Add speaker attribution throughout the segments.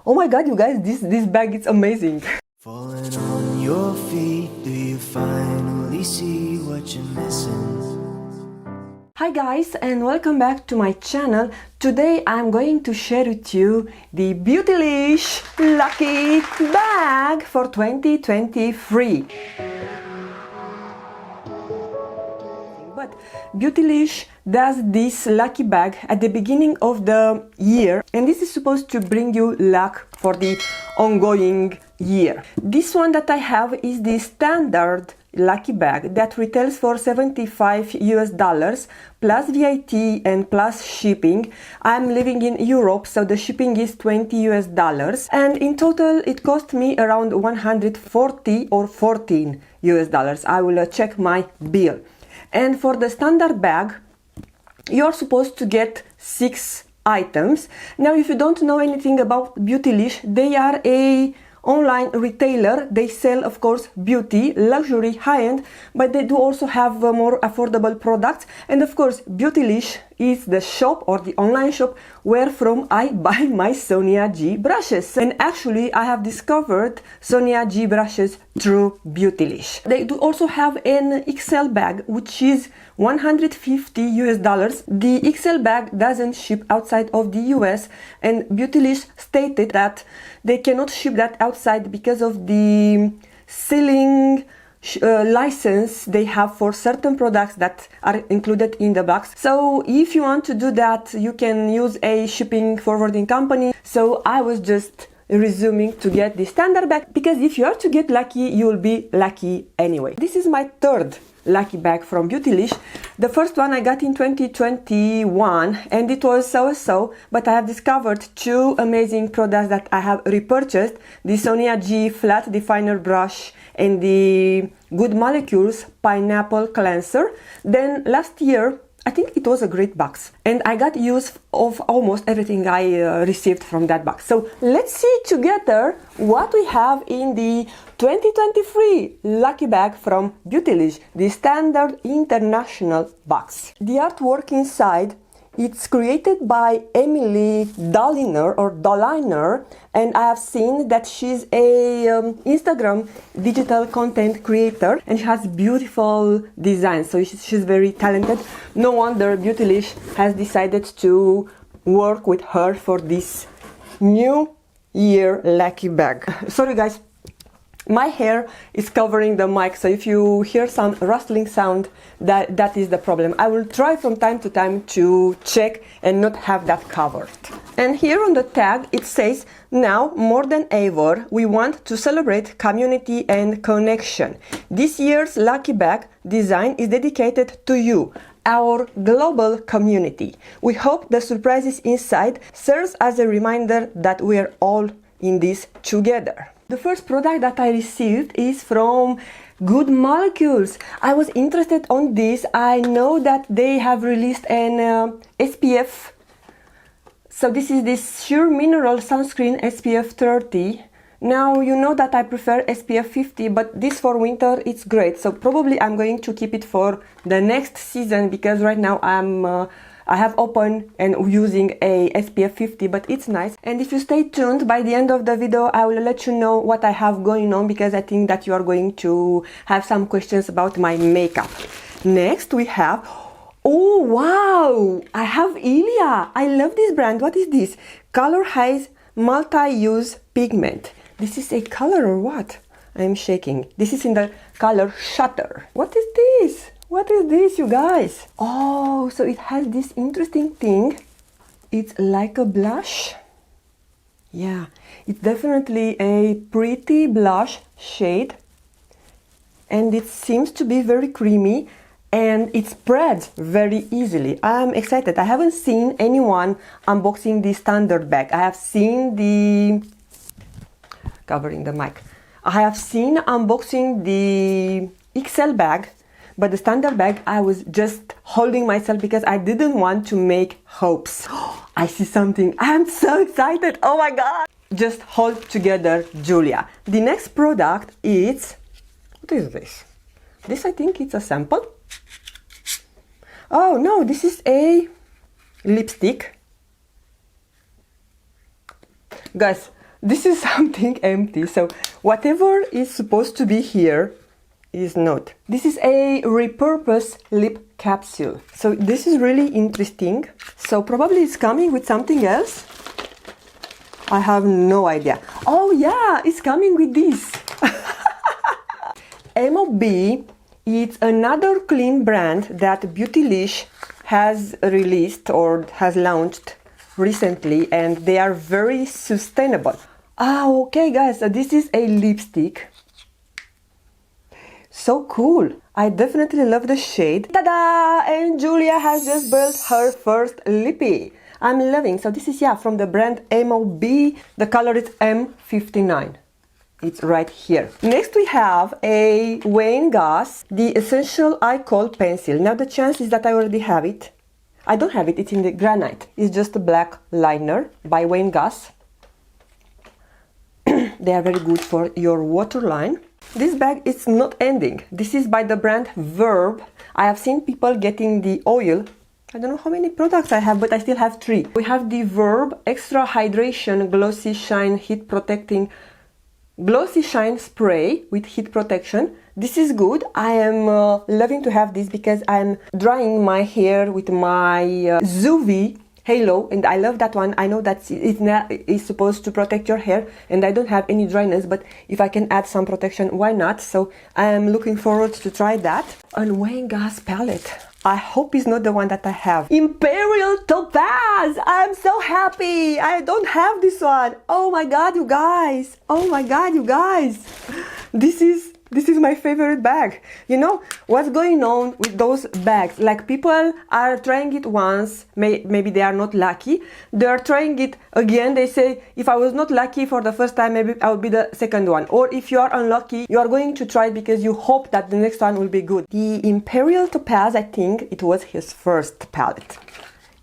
Speaker 1: Oh my god, you guys, this bag is amazing.
Speaker 2: Falling on your feet, do you finally see what you're missing?
Speaker 1: Hi guys, and welcome back to my channel. Today I'm going to share with you the Beautylish lucky bag for 2023. But Beautylish does this lucky bag at the beginning of the year, and this is supposed to bring you luck for the ongoing year. This one that I have is the standard lucky bag that retails for $75 plus VAT and plus shipping. I'm living in Europe, so the shipping is $20, and in total it cost me around 140 or $14. I will check my bill. And for the standard bag, you're supposed to get 6 items. Now, if you don't know anything about Beautylish, they are a online retailer. They sell, of course, beauty, luxury, high-end, but they do also have more affordable products. And of course, Beautylish is the shop or the online shop where from I buy my Sonia G brushes. And actually, I have discovered Sonia G brushes through Beautylish. They do also have an XL bag, which is $150. The XL bag doesn't ship outside of the US, and Beautylish stated that they cannot ship that outside because of the selling license they have for certain products that are included in the box. So if you want to do that, you can use a shipping forwarding company. So I was just resuming to get the standard bag, because if you are to get lucky, you will be lucky anyway. This is my third lucky bag from Beautylish. The first one I got in 2021 and it was so-so, but I have discovered 2 amazing products that I have repurchased: the Sonia G Flat Definer Brush and the Good Molecules Pineapple Cleanser. Then last year, I think it was a great box, and I got use of almost everything I received from that box. So let's see together what we have in the 2023 lucky bag from Beautylish, the standard international box. The artwork inside, it's created by Emily Doliner, and I have seen that she's a Instagram digital content creator, and she has beautiful designs, so she's very talented. No wonder Beautylish has decided to work with her for this new year lucky bag. Sorry guys, my hair is covering the mic, so if you hear some rustling sound, that is the problem. I will try from time to time to check and not have that covered. And here on the tag it says, "Now more than ever, we want to celebrate community and connection. This year's lucky bag design is dedicated to you, our global community. We hope the surprises inside serves as a reminder that we are all in this together." The first product that I received is from Good Molecules. I was interested on this. I know that they have released an SPF. So this is this Sheer Mineral Sunscreen SPF 30. Now you know that I prefer SPF 50, but this for winter it's great. So probably I'm going to keep it for the next season, because right now I have opened and using a SPF 50, but it's nice. And if you stay tuned, by the end of the video I will let you know what I have going on, because I think that you are going to have some questions about my makeup. Next we have, oh wow, I have Ilia. I love this brand. What is this? Color Haze Multi-Use Pigment. This is a color or what? I'm shaking. This is in the color Shutter. What is this? What is this, you guys? Oh, so it has this interesting thing. It's like a blush. Yeah, it's definitely a pretty blush shade. And it seems to be very creamy, and it spreads very easily. I'm excited. I haven't seen anyone unboxing the standard bag. I have seen the... covering the mic. I have seen unboxing the XL bag, but the standard bag, I was just holding myself because I didn't want to make hopes. I see something. I'm so excited. Oh my God. Just hold together, Julia. The next product is, what is this? This, I think it's a sample. Oh no, this is a lipstick. Guys, this is something empty. So whatever is supposed to be here is not. This is a repurposed lip capsule. So this is really interesting. So probably it's coming with something else. I have no idea. Oh yeah, it's coming with this. MOB is another clean brand that Beautylish has released or has launched recently, and they are very sustainable. Ah, okay guys, so this is a lipstick. So cool. I definitely love the shade. Ta-da! And Julia has just built her first lippy. I'm loving. So this is, yeah, from the brand MOB. The color is M59. It's right here. Next we have a Goss, the Essential Eye Kohl pencil. Now the chance is that I already have it. I don't have it, it's in the granite. It's just a black liner by Goss. They are very good for your waterline. This bag is not ending. This is by the brand Verb. I have seen people getting the oil. I don't know how many products I have, but I still have 3. We have the Verb Extra Hydration Glossy Shine Heat Protecting Glossy Shine Spray with heat protection. This is good. I am loving to have this because I'm drying my hair with my Zuvi Halo, and I love that one. I know that it's supposed to protect your hair, and I don't have any dryness, but if I can add some protection, why not? So I am looking forward to try that. And Goss palette. I hope it's not the one that I have. Imperial Topaz! I'm so happy! I don't have this one. Oh my god, you guys! Oh my god, you guys! This is my favorite bag. You know what's going on with those bags? Like, people are trying it once, maybe they are not lucky. They are trying it again. They say, if I was not lucky for the first time, maybe I will be the second one. Or if you are unlucky, you are going to try it because you hope that the next one will be good. The Imperial Topaz, I think it was his first palette,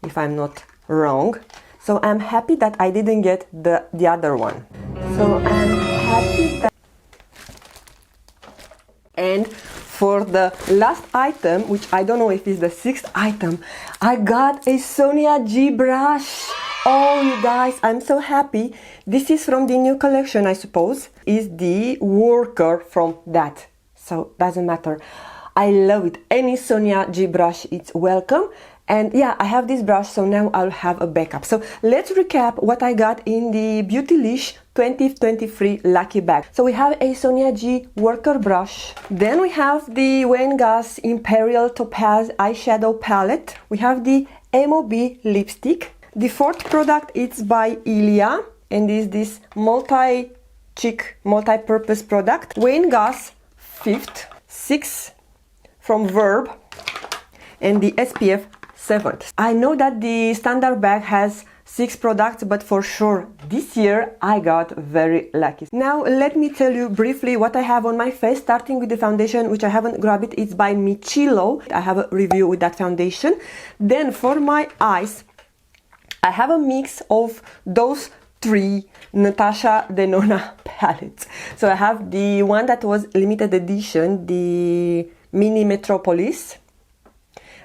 Speaker 1: if I'm not wrong. So I'm happy that I didn't get the other one. So I'm happy that. And for the last item, which I don't know if it's the 6th item, I got a Sonia G brush. Oh, you guys, I'm so happy. This is from the new collection, I suppose. Is the worker from that. So doesn't matter. I love it. Any Sonia G brush, it's welcome. And yeah, I have this brush, so now I'll have a backup. So let's recap what I got in the Beautylish 2023 Lucky Bag. So we have a Sonia G worker brush. Then we have the Goss Imperial Topaz eyeshadow palette. We have the MOB lipstick. The 4th product is by Ilia, and is this multi-cheek, multi-purpose product. Goss 5th, 6th from Verb, and the SPF 7th. I know that the standard bag has 6 products, but for sure this year I got very lucky. Now let me tell you briefly what I have on my face, starting with the foundation, which I haven't grabbed it. It's by Michilo. I have a review with that foundation. Then for my eyes, I have a mix of those 3 Natasha Denona palettes. So I have the one that was limited edition, the Mini Metropolis.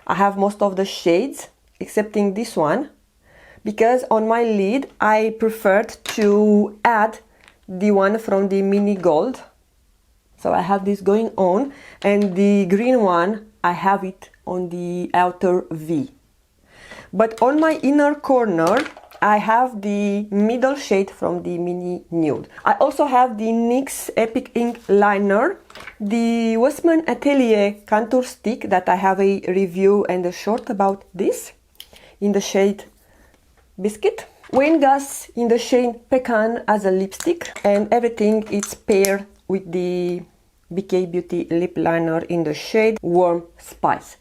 Speaker 1: I have most of the shades, excepting this one, because on my lid I preferred to add the one from the Mini Gold. So I have this going on, and the green one, I have it on the outer V. But on my inner corner, I have the middle shade from the Mini Nude. I also have the NYX Epic Ink Liner, the Westman Atelier Contour Stick that I have a review and a short about this, in the shade Biscuit. Goss in the shade Pecan as a lipstick, and everything is paired with the BK Beauty Lip Liner in the shade Warm Spice.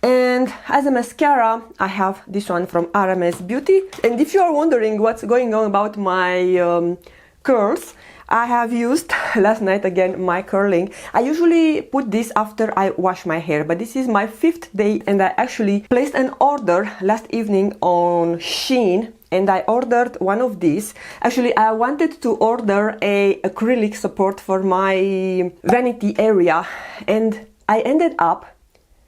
Speaker 1: And as a mascara, I have this one from RMS Beauty. And if you are wondering what's going on about my curls, I have used last night again my curling. I usually put this after I wash my hair, but this is my 5th day, and I actually placed an order last evening on Shein, and I ordered one of these. Actually, I wanted to order a acrylic support for my vanity area, and I ended up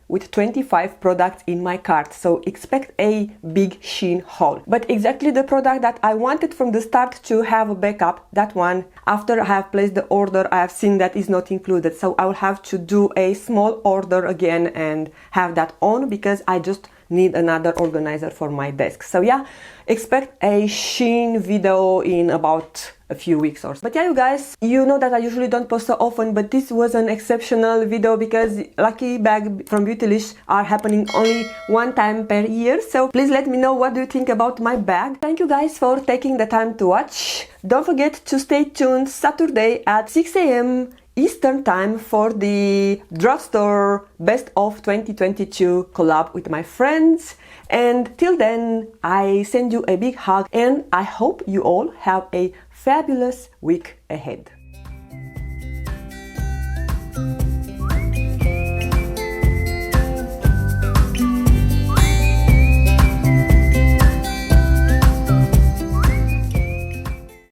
Speaker 1: with 25 products in my cart, so expect a big Shein haul. But exactly the product that I wanted from the start to have a backup, that one, after I have placed the order, I have seen that is not included, so I will have to do a small order again and have that on, because I just need another organizer for my desk. So yeah, expect a Shein video in about a few weeks or so. But yeah, you guys, you know that I usually don't post so often, but this was an exceptional video because lucky bag from Beautylish are happening only one time per year. So please let me know what do you think about my bag. Thank you guys for taking the time to watch. Don't forget to stay tuned Saturday at 6 a.m. Eastern time for the drugstore best of 2022 collab with my friends. And till then, I send you a big hug and I hope you all have a fabulous week ahead.